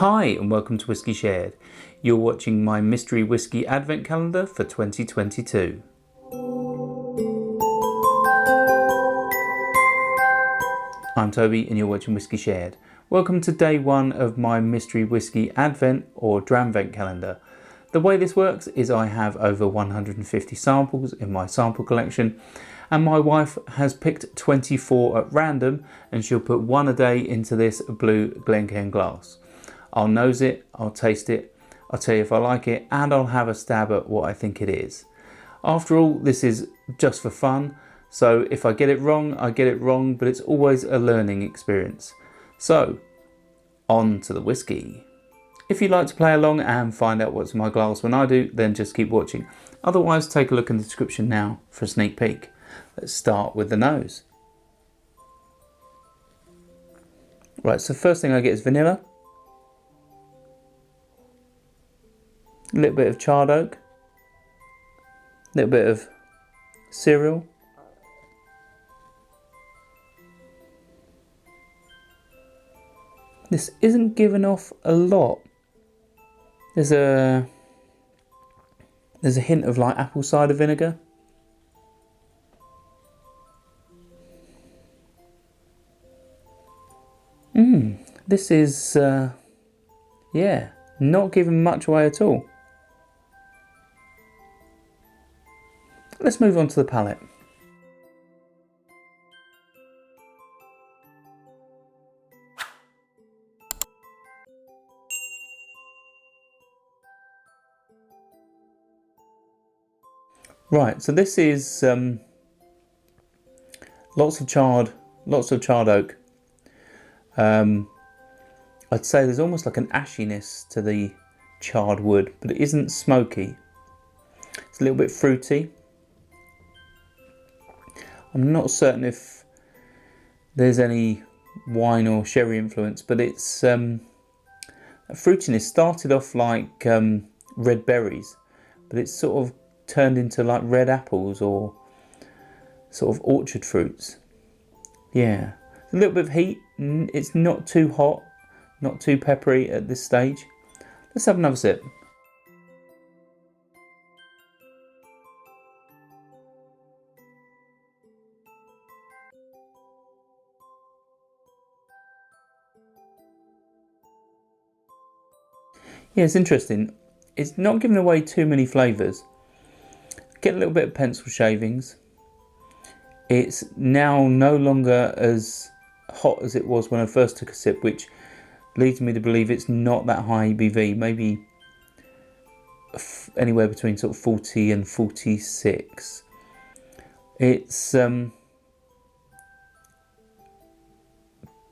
Hi and welcome to Whiskey Shared. You're watching my mystery whiskey advent calendar for 2022. I'm Toby and you're watching Whiskey Shared. Welcome to day one of my mystery whiskey advent or dramvent calendar. The way this works is I have over 150 samples in my sample collection and my wife has picked 24 at random and she'll put one a day into this blue Glencairn glass. I'll nose it, I'll taste it, I'll tell you if I like it, and I'll have a stab at what I think it is. After all, this is just for fun, so if I get it wrong, I get it wrong, but it's always a learning experience. So, on to the whiskey. If you'd like to play along and find out what's in my glass when I do, then just keep watching. Otherwise, take a look in the description now for a sneak peek. Let's start with the nose. Right, so first thing I get is vanilla. A little bit of charred oak, a little bit of cereal, this isn't giving off a lot. There's a hint of like apple cider vinegar. This is yeah, not giving much away at all. Let's move on to the palate. Right, so this is lots of charred oak. I'd say there's almost like an ashiness to the charred wood, but it isn't smoky. It's a little bit fruity. I'm not certain if there's any wine or sherry influence, but it's that fruitiness started off like red berries, but it's sort of turned into like red apples or sort of orchard fruits. Yeah, a little bit of heat. It's not too hot, not too peppery at this stage. Let's have another sip. Yeah, it's interesting. It's not giving away too many flavours. Get a little bit of pencil shavings. It's now no longer as hot as it was when I first took a sip, which leads me to believe it's not that high ABV. Maybe anywhere between sort of 40 and 46. It's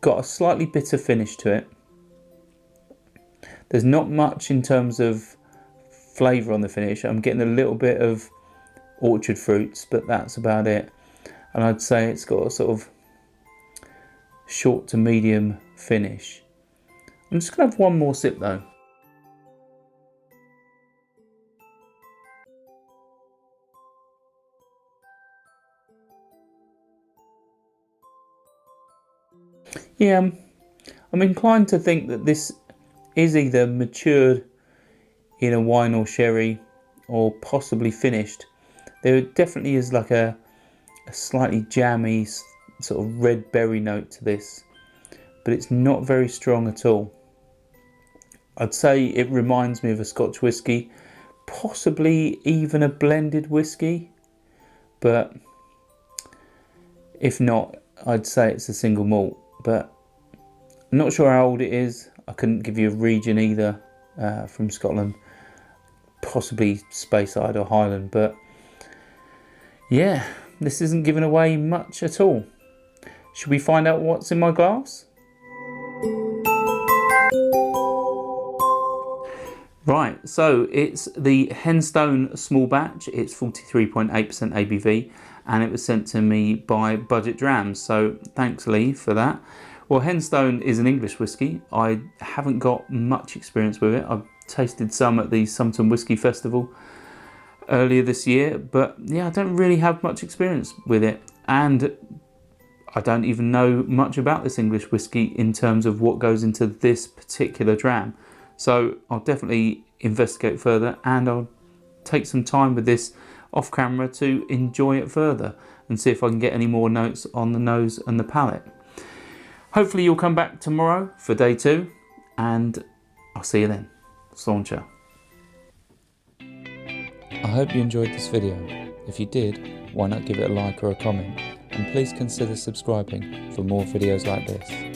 got a slightly bitter finish to it. There's not much in terms of flavour on the finish. I'm getting a little bit of orchard fruits, but that's about it. And I'd say it's got a sort of short to medium finish. I'm just going to have one more sip though. Yeah, I'm inclined to think that this is either matured in a wine or sherry or possibly finished. There definitely is like a slightly jammy sort of red berry note to this, but it's not very strong at all. I'd say it reminds me of a Scotch whisky, possibly even a blended whisky, but if not, I'd say it's a single malt. But I'm not sure how old it is. I couldn't give you a region either from Scotland, possibly Speyside or Highland, but yeah, this isn't giving away much at all. Should we find out what's in my glass? Right, so it's the Henstone Small Batch. It's 43.8% ABV and it was sent to me by Budget Drams, so thanks Lee for that. Well, Henstone is an English whisky. I haven't got much experience with it. I've tasted some at the Somerton Whisky Festival earlier this year, but yeah, I don't really have much experience with it. And I don't even know much about this English whiskey in terms of what goes into this particular dram. So I'll definitely investigate further, and I'll take some time with this off camera to enjoy it further and see if I can get any more notes on the nose and the palate. Hopefully you'll come back tomorrow for day 2, and I'll see you then. Slauncher. I hope you enjoyed this video. If you did, why not give it a like or a comment, and please consider subscribing for more videos like this.